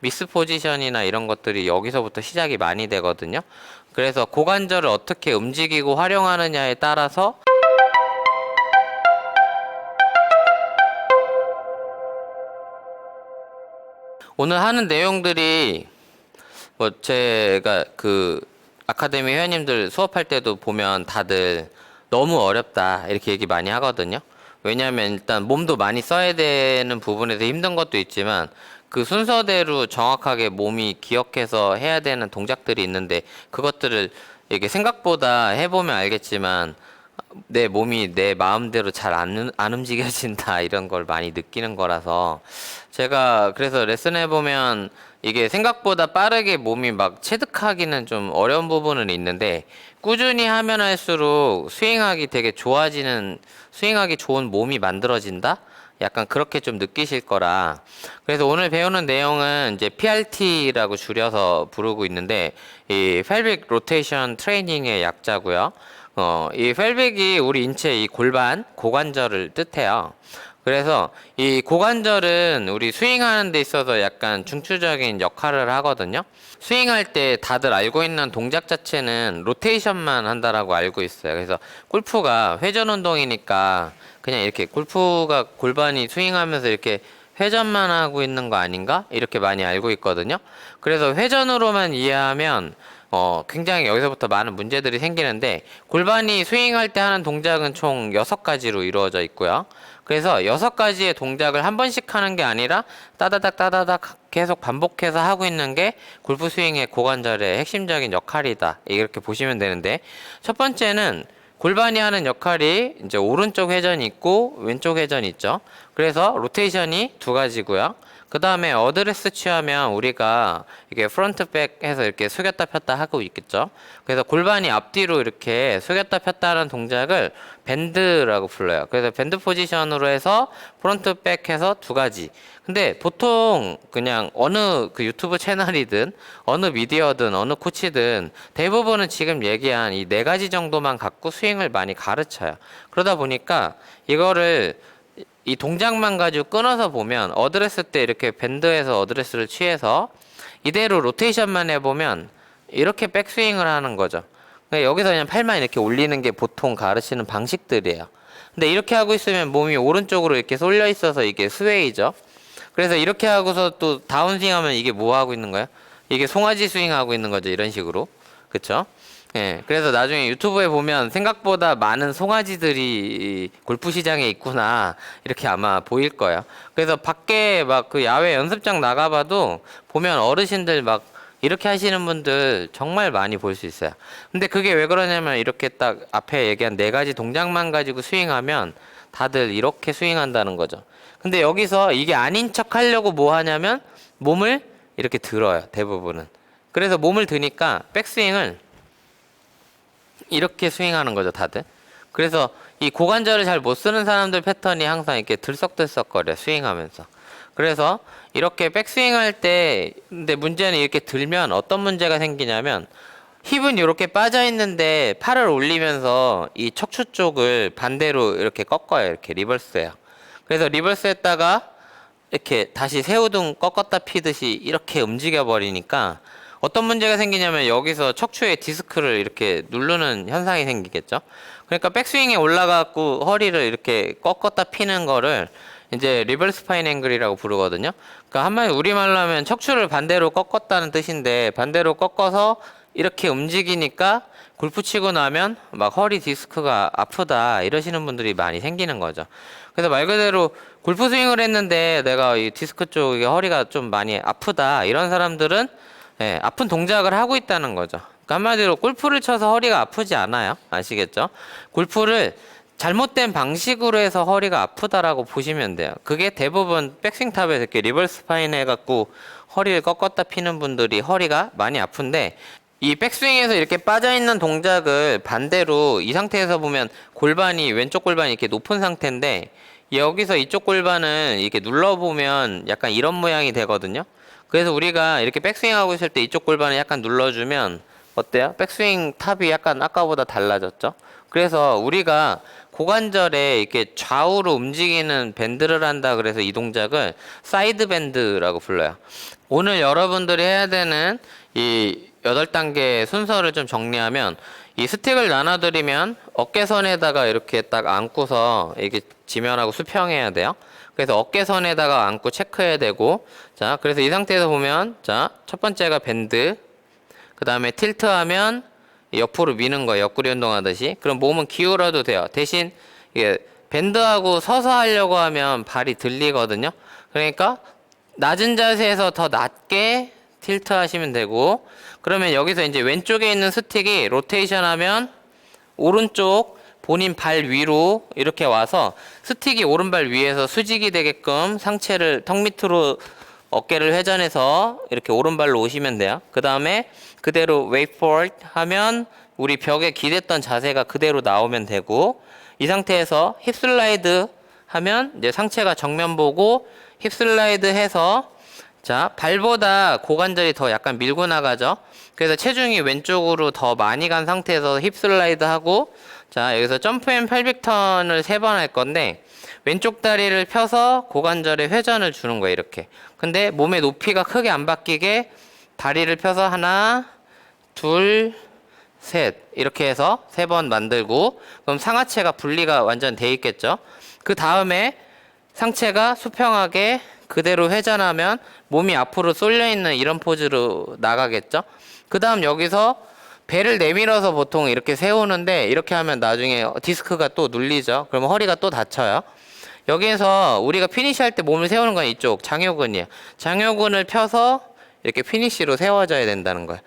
미스 포지션이나 이런 것들이 여기서부터 시작이 많이 되거든요. 그래서 고관절을 어떻게 움직이고 활용하느냐에 따라서 오늘 하는 내용들이 뭐 제가 그 아카데미 회원님들 수업할 때도 보면 다들 너무 어렵다 이렇게 얘기 많이 하거든요. 왜냐하면 일단 몸도 많이 써야 되는 부분에서 힘든 것도 있지만 그 순서대로 정확하게 몸이 기억해서 해야 되는 동작들이 있는데 그것들을 이게 생각보다 해보면 알겠지만 내 몸이 내 마음대로 잘 안 움직여진다 이런 걸 많이 느끼는 거라서 제가 그래서 레슨 해보면 이게 생각보다 빠르게 몸이 막 체득하기는 좀 어려운 부분은 있는데 꾸준히 하면 할수록 스윙하기 되게 좋아지는 스윙하기 좋은 몸이 만들어진다? 약간 그렇게 좀 느끼실 거라. 그래서 오늘 배우는 내용은 이제 PRT라고 줄여서 부르고 있는데 이 pelvic rotation 트레이닝의 약자고요. 이 펠빅이 우리 인체 이 골반, 고관절을 뜻해요. 그래서 이 고관절은 우리 스윙하는 데 있어서 약간 중추적인 역할을 하거든요. 스윙할 때 다들 알고 있는 동작 자체는 로테이션만 한다라고 알고 있어요. 그래서 골프가 회전 운동이니까 그냥 이렇게 골프가 골반이 스윙하면서 이렇게 회전만 하고 있는 거 아닌가? 이렇게 많이 알고 있거든요. 그래서 회전으로만 이해하면 굉장히 여기서부터 많은 문제들이 생기는데 골반이 스윙할 때 하는 동작은 총 6가지로 이루어져 있고요. 그래서 6가지의 동작을 한 번씩 하는 게 아니라 따다닥 따다닥 계속 반복해서 하고 있는 게 골프 스윙의 고관절의 핵심적인 역할이다. 이렇게 보시면 되는데 첫 번째는 골반이 하는 역할이 이제 오른쪽 회전이 있고 왼쪽 회전이 있죠. 그래서 로테이션이 2가지고요. 그 다음에 어드레스 취하면 우리가 이게 프론트 백 해서 이렇게 숙였다 폈다 하고 있겠죠. 그래서 골반이 앞뒤로 이렇게 숙였다 폈다 하는 동작을 밴드라고 불러요. 그래서 밴드 포지션으로 해서 프론트 백 해서 2가지. 근데 보통 그냥 어느 그 유튜브 채널이든 어느 미디어든 어느 코치든 대부분은 지금 얘기한 이 4가지 정도만 갖고 스윙을 많이 가르쳐요. 그러다 보니까 이거를 이 동작만 가지고 끊어서 보면 어드레스 때 이렇게 밴드에서 어드레스를 취해서 이대로 로테이션만 해보면 이렇게 백스윙을 하는 거죠. 그러니까 여기서 그냥 팔만 이렇게 올리는 게 보통 가르치는 방식들이에요. 근데 이렇게 하고 있으면 몸이 오른쪽으로 이렇게 쏠려 있어서 이게 스웨이죠. 그래서 이렇게 하고서 또 다운스윙 하면 이게 뭐 하고 있는 거야? 이게 송아지 스윙 하고 있는 거죠. 이런 식으로. 그쵸? 예, 그래서 나중에 유튜브에 보면 생각보다 많은 송아지들이 골프 시장에 있구나 이렇게 아마 보일 거예요. 그래서 밖에 막 그 야외 연습장 나가봐도 보면 어르신들 막 이렇게 하시는 분들 정말 많이 볼 수 있어요. 근데 그게 왜 그러냐면 이렇게 딱 앞에 얘기한 4가지 동작만 가지고 스윙하면 다들 이렇게 스윙한다는 거죠. 근데 여기서 이게 아닌 척 하려고 뭐 하냐면 몸을 이렇게 들어요. 대부분은. 그래서 몸을 드니까 백스윙을 이렇게 스윙하는 거죠, 다들. 그래서 이 고관절을 잘 못 쓰는 사람들 패턴이 항상 이렇게 들썩들썩거려, 스윙하면서. 그래서 이렇게 백스윙 할 때, 근데 문제는 이렇게 들면 어떤 문제가 생기냐면, 힙은 이렇게 빠져 있는데 팔을 올리면서 이 척추 쪽을 반대로 이렇게 꺾어요. 이렇게 리버스해요. 그래서 리버스 했다가 이렇게 다시 새우등 꺾었다 피듯이 이렇게 움직여 버리니까 어떤 문제가 생기냐면 여기서 척추에 디스크를 이렇게 누르는 현상이 생기겠죠. 그러니까 백스윙에 올라가고 허리를 이렇게 꺾었다 피는 거를 이제 리버스 파인 앵글이라고 부르거든요. 그러니까 한마디 우리말로 하면 척추를 반대로 꺾었다는 뜻인데 반대로 꺾어서 이렇게 움직이니까 골프 치고 나면 막 허리 디스크가 아프다 이러시는 분들이 많이 생기는 거죠. 그래서 말 그대로 골프 스윙을 했는데 내가 이 디스크 쪽에 허리가 좀 많이 아프다 이런 사람들은 아픈 동작을 하고 있다는 거죠. 그러니까 한마디로 골프를 쳐서 허리가 아프지 않아요. 아시겠죠? 골프를 잘못된 방식으로 해서 허리가 아프다라고 보시면 돼요. 그게 대부분 백스윙 탑에서 이렇게 리버스 파인 해갖고 허리를 꺾었다 피는 분들이 허리가 많이 아픈데 이 백스윙에서 이렇게 빠져있는 동작을 반대로 이 상태에서 보면 골반이 왼쪽 골반이 이렇게 높은 상태인데 여기서 이쪽 골반을 이렇게 눌러보면 약간 이런 모양이 되거든요. 그래서 우리가 이렇게 백스윙 하고 있을 때 이쪽 골반을 약간 눌러주면 어때요? 백스윙 탑이 약간 아까보다 달라졌죠? 그래서 우리가 고관절에 이렇게 좌우로 움직이는 밴드를 한다 그래서 이 동작을 사이드 밴드라고 불러요. 오늘 여러분들이 해야 되는 이 8단계 순서를 좀 정리하면 이 스틱을 나눠드리면 어깨선에다가 이렇게 딱 안고서 이게 지면하고 수평해야 돼요. 그래서 어깨선에다가 안고 체크해야 되고, 자, 그래서 이 상태에서 보면, 자, 첫 번째가 밴드, 그 다음에 틸트하면 옆으로 미는 거예요. 옆구리 운동하듯이. 그럼 몸은 기울어도 돼요. 대신 이게 밴드하고 서서 하려고 하면 발이 들리거든요. 그러니까 낮은 자세에서 더 낮게 틸트 하시면 되고, 그러면 여기서 이제 왼쪽에 있는 스틱이 로테이션 하면 오른쪽 본인 발 위로 이렇게 와서 스틱이 오른발 위에서 수직이 되게끔 상체를 턱 밑으로 어깨를 회전해서 이렇게 오른발로 오시면 돼요. 그 다음에 그대로 way forward 하면 우리 벽에 기댔던 자세가 그대로 나오면 되고, 이 상태에서 힙 슬라이드 하면 이제 상체가 정면 보고 힙 슬라이드 해서, 자, 발보다 고관절이 더 약간 밀고 나가죠. 그래서 체중이 왼쪽으로 더 많이 간 상태에서 힙 슬라이드 하고, 자, 여기서 점프 앤 펠빅 턴을 3번 할 건데, 왼쪽 다리를 펴서 고관절에 회전을 주는 거예요, 이렇게. 근데 몸의 높이가 크게 안 바뀌게 다리를 펴서 하나, 둘, 셋 이렇게 해서 3번 만들고, 그럼 상하체가 분리가 완전 돼 있겠죠. 그 다음에 상체가 수평하게 그대로 회전하면 몸이 앞으로 쏠려 있는 이런 포즈로 나가겠죠. 그 다음 여기서 배를 내밀어서 보통 이렇게 세우는데, 이렇게 하면 나중에 디스크가 또 눌리죠. 그러면 허리가 또 다쳐요. 여기에서 우리가 피니시 할 때 몸을 세우는 건 이쪽 장요근이에요. 장요근을 펴서 이렇게 피니시로 세워져야 된다는 거예요.